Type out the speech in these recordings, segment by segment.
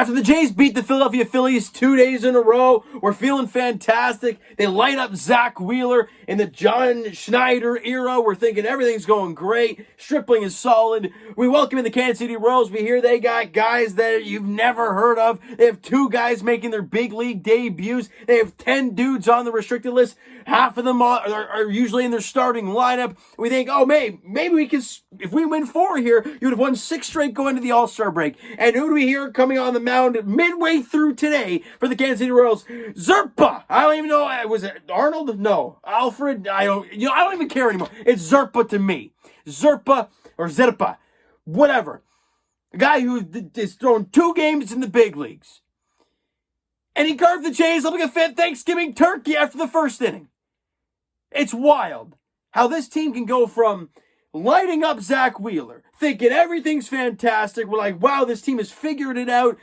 After the Jays beat the Philadelphia Phillies 2 days in a row, we're feeling fantastic. They light up Zach Wheeler in the John Schneider era. We're thinking everything's going great. Stripling is solid. We welcome in the Kansas City Royals. We hear they got guys that you've never heard of. They have 2 guys making their big league debuts. They have 10 dudes on the restricted list. Half of them are usually in their starting lineup. We think, oh, maybe we can, if we win 4 here, you would have won 6 straight going to the All-Star break. And who do we hear coming on the mound midway through today for the Kansas City Royals? Zerpa. I don't even know. Was it Arnold? No. Alfred? I don't even care anymore. It's Zerpa to me. Zerpa or Zerpa. Whatever. A guy who is thrown 2 games in the big leagues. And he carved the Jays up like a fat Thanksgiving turkey after the first inning. It's wild how this team can go from lighting up Zach Wheeler, thinking everything's fantastic. We're like, wow, this team has figured it out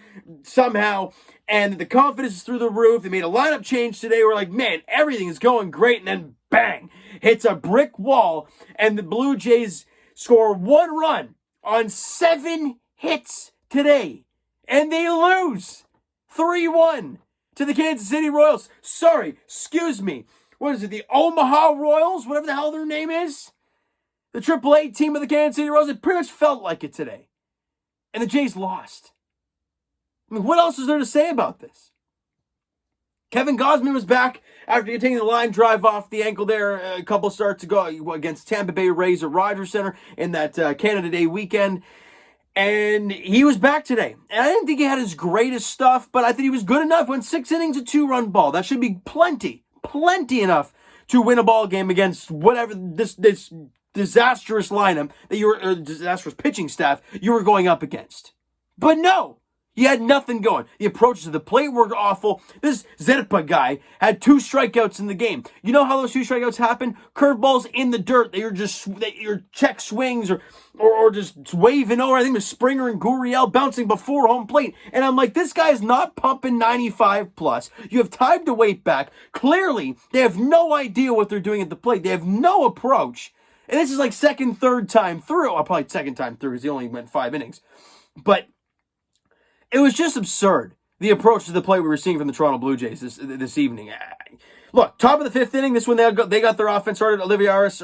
somehow. And the confidence is through the roof. They made a lineup change today. We're like, man, everything is going great. And then bang, hits a brick wall. And the Blue Jays score 1 run on 7 hits today. And they lose 3-1 to the Kansas City Royals. Sorry, excuse me. What is it, the Omaha Royals? Whatever the hell their name is. The AAA team of the Kansas City Royals. It pretty much felt like it today. And the Jays lost. I mean, what else is there to say about this? Kevin Gausman was back after taking the line drive off the ankle there a couple starts ago against Tampa Bay Rays at Rogers Center in that Canada Day weekend. And he was back today. And I didn't think he had his greatest stuff, but I think he was good enough. Went 6 innings, a 2-run ball. That should be plenty enough to win a ball game against whatever this disastrous lineup that you were, or disastrous pitching staff you were going up against. But no, you had nothing going. The approaches to the plate were awful. This Zerpa guy had 2 strikeouts in the game. You know how those 2 strikeouts happen? Curveballs in the dirt. They were just your check swings or just waving over. I think it was Springer and Gurriel bouncing before home plate. And I'm like, this guy's not pumping 95 plus. You have time to wait back. Clearly, they have no idea what they're doing at the plate. They have no approach. And this is like third time through. Well, probably second time through because he only went 5 innings. But it was just absurd, the approach to the play we were seeing from the Toronto Blue Jays this evening. Look, top of the 5th inning, this one they got their offense started. Olivares,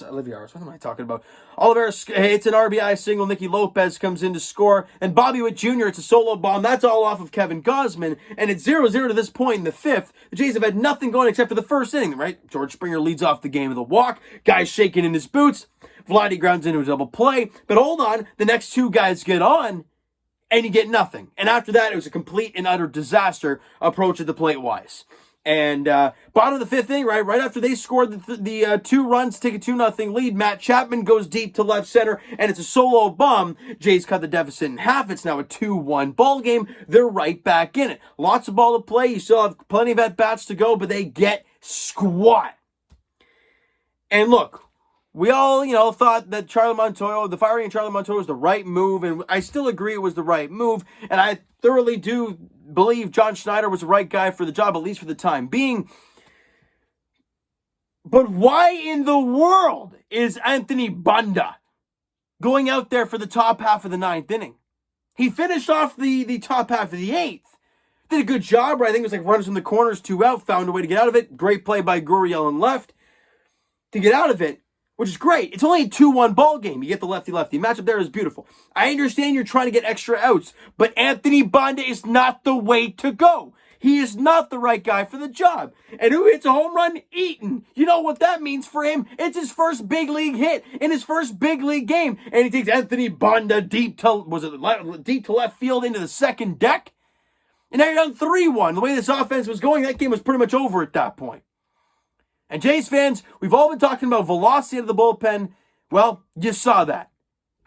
what am I talking about? Olivares hits an RBI single. Nicky Lopez comes in to score. And Bobby Witt Jr., it's a solo bomb. That's all off of Kevin Gausman. And it's 0-0 to this point in the 5th. The Jays have had nothing going except for the first inning, right? George Springer leads off the game with a walk. Guy's shaking in his boots. Vladdy grounds into a double play. But hold on, the next 2 guys get on. And you get nothing. And after that, it was a complete and utter disaster approach at the plate-wise. And bottom of the 5th inning, right after they scored the 2 runs to take a 2-0 lead, Matt Chapman goes deep to left center, and it's a solo bomb. Jays cut the deficit in half. It's now a 2-1 ball game. They're right back in it. Lots of ball to play. You still have plenty of at-bats to go, but they get squat. And look, we all, thought that the firing of Charlie Montoyo was the right move, and I still agree it was the right move, and I thoroughly do believe John Schneider was the right guy for the job, at least for the time being. But why in the world is Anthony Banda going out there for the top half of the 9th inning? He finished off the top half of the 8th. Did a good job, right? I think it was like runners in the corners, 2 out, found a way to get out of it. Great play by Gurriel on left to get out of it, which is great. It's only a 2-1 ball game. You get the lefty-lefty. Matchup there is beautiful. I understand you're trying to get extra outs, but Anthony Banda is not the way to go. He is not the right guy for the job. And who hits a home run? Eaton. You know what that means for him? It's his first big league hit in his first big league game. And he takes Anthony Banda deep to left field into the second deck. And now you're down 3-1. The way this offense was going, that game was pretty much over at that point. And Jays fans, we've all been talking about velocity of the bullpen. Well, you saw that.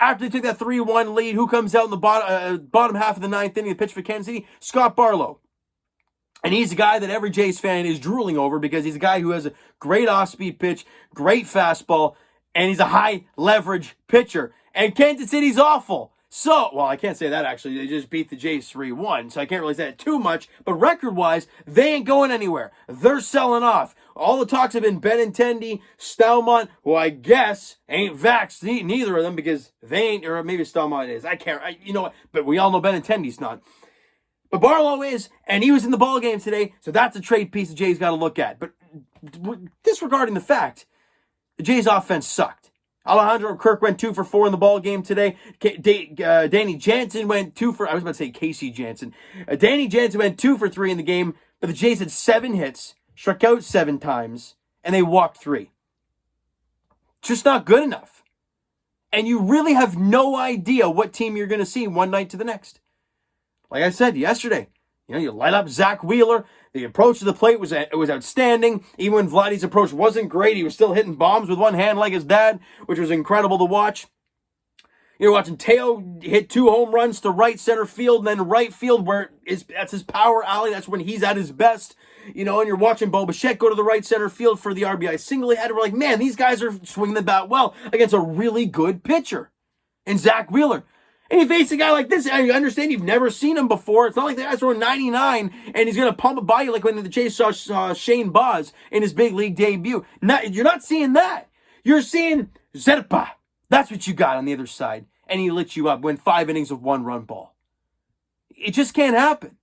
After they took that 3-1 lead, who comes out in the bottom half of the 9th inning to pitch for Kansas City? Scott Barlow. And he's a guy that every Jays fan is drooling over because he's a guy who has a great off-speed pitch, great fastball, and he's a high-leverage pitcher. And Kansas City's awful. So, well, I can't say that actually. They just beat the Jays 3-1, so I can't really say it too much. But record-wise, they ain't going anywhere. They're selling off. All the talks have been Benintendi, Stelmont, who I guess ain't vaxxed, neither of them, because they ain't, or maybe Stelmont is. You know what? But we all know Benintendi's not. But Barlow is, and he was in the ball game today, so that's a trade piece the Jays got to look at. But disregarding the fact, the Jays' offense sucked. Alejandro Kirk went 2 for 4 in the ball game today. Danny Jansen went 2 for, I was about to say Casey Jansen. Danny Jansen went 2 for 3 in the game, but the Jays had 7 hits, struck out 7 times, and they walked 3. Just not good enough. And you really have no idea what team you're going to see one night to the next. Like I said yesterday, you light up Zach Wheeler. The approach to the plate was outstanding. Even when Vladdy's approach wasn't great, he was still hitting bombs with one hand like his dad, which was incredible to watch. You're watching Teo hit 2 home runs to right center field and then right field that's his power alley. That's when he's at his best. And you're watching Bo Bichette go to the right center field for the RBI single he had. We're like, man, these guys are swinging the bat well against a really good pitcher in Zach Wheeler. And you face a guy like this, and you understand you've never seen him before. It's not like the guy's throwing 99 and he's going to pump it by you like when the Jays saw Shane Baz in his big league debut. You're not seeing that. You're seeing Zerpa. That's what you got on the other side. And he lit you up, win 5 innings of 1-run ball. It just can't happen.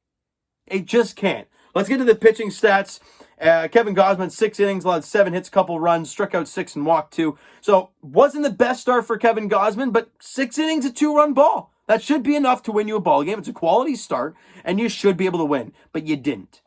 It just can't. Let's get to the pitching stats. Kevin Gausman, 6 innings, allowed 7 hits, couple runs, struck out 6 and walked 2. So, wasn't the best start for Kevin Gausman, but 6 innings, a 2-run ball. That should be enough to win you a ball game. It's a quality start, and you should be able to win, but you didn't.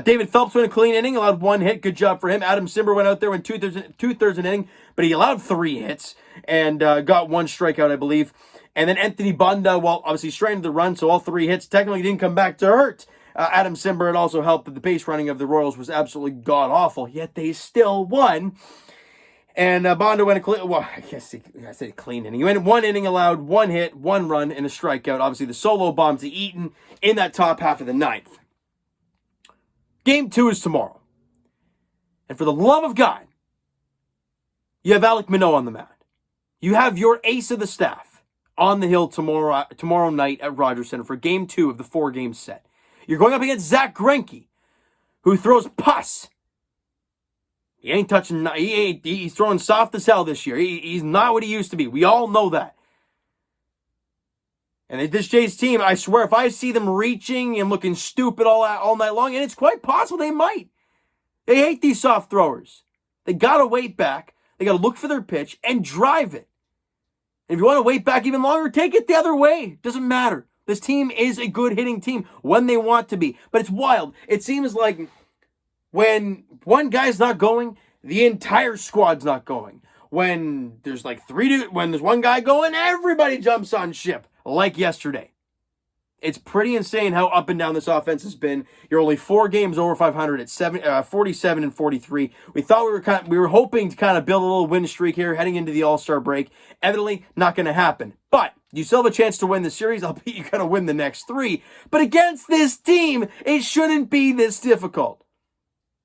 David Phelps went a clean inning, allowed 1 hit. Good job for him. Adam Simber went out there, went two-thirds an inning, but he allowed 3 hits and got 1 strikeout, I believe. And then Anthony Banda, well, obviously stranded the run, so all 3 hits technically didn't come back to hurt Adam Simber. It also helped that the base running of the Royals was absolutely god-awful, yet they still won. And Banda went I say clean inning. He went 1 inning, allowed 1 hit, 1 run, and a strikeout. Obviously, the solo bomb to Eaton in that top half of the 9th. Game 2 is tomorrow. And for the love of God, you have Alek Manoah on the mound. You have your ace of the staff on the hill tomorrow night at Rogers Center for Game 2 of the 4-game set. You're going up against Zach Greinke, who throws pus. He ain't touching. He's throwing soft as hell this year. He's not what he used to be. We all know that. And this Jays team, I swear, if I see them reaching and looking stupid all night long, and it's quite possible they might. They hate these soft throwers. They got to wait back. They got to look for their pitch and drive it. And if you want to wait back even longer, take it the other way. Doesn't matter. This team is a good hitting team when they want to be. But it's wild. It seems like when one guy's not going, the entire squad's not going. When there's when there's one guy going, everybody jumps on ship. Like yesterday. It's pretty insane how up and down this offense has been. You're only 4 games over 500 at 47 and 43. We thought we were hoping to kind of build a little win streak here heading into the All-Star break. Evidently, not going to happen. But you still have a chance to win the series. I'll bet you're going to win the next 3. But against this team, it shouldn't be this difficult.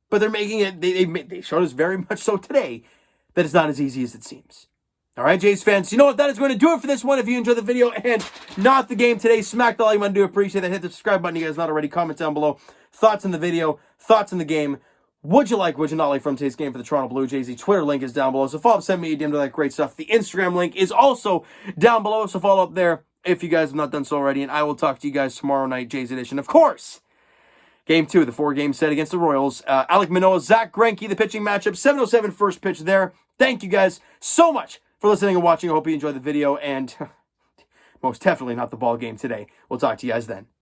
But they're making it. They showed us very much so today that it's not as easy as it seems. All right, Jays fans, you know what? That is going to do it for this one. If you enjoyed the video and not the game today, smack the like button. Do appreciate that. Hit the subscribe button. You guys not already. Comment down below. Thoughts on the video. Thoughts on the game. Would you like, would you not like from today's game for the Toronto Blue Jays? The Twitter link is down below. So follow up, send me a DM to that great stuff. The Instagram link is also down below. So follow up there if you guys have not done so already. And I will talk to you guys tomorrow night, Jays Edition. Of course, Game 2, the 4-game set against the Royals. Alek Manoah, Zach Greinke, the pitching matchup. 7:07 first pitch there. Thank you guys so much for listening and watching. I hope you enjoyed the video, and most definitely not the ball game today. We'll talk to you guys then.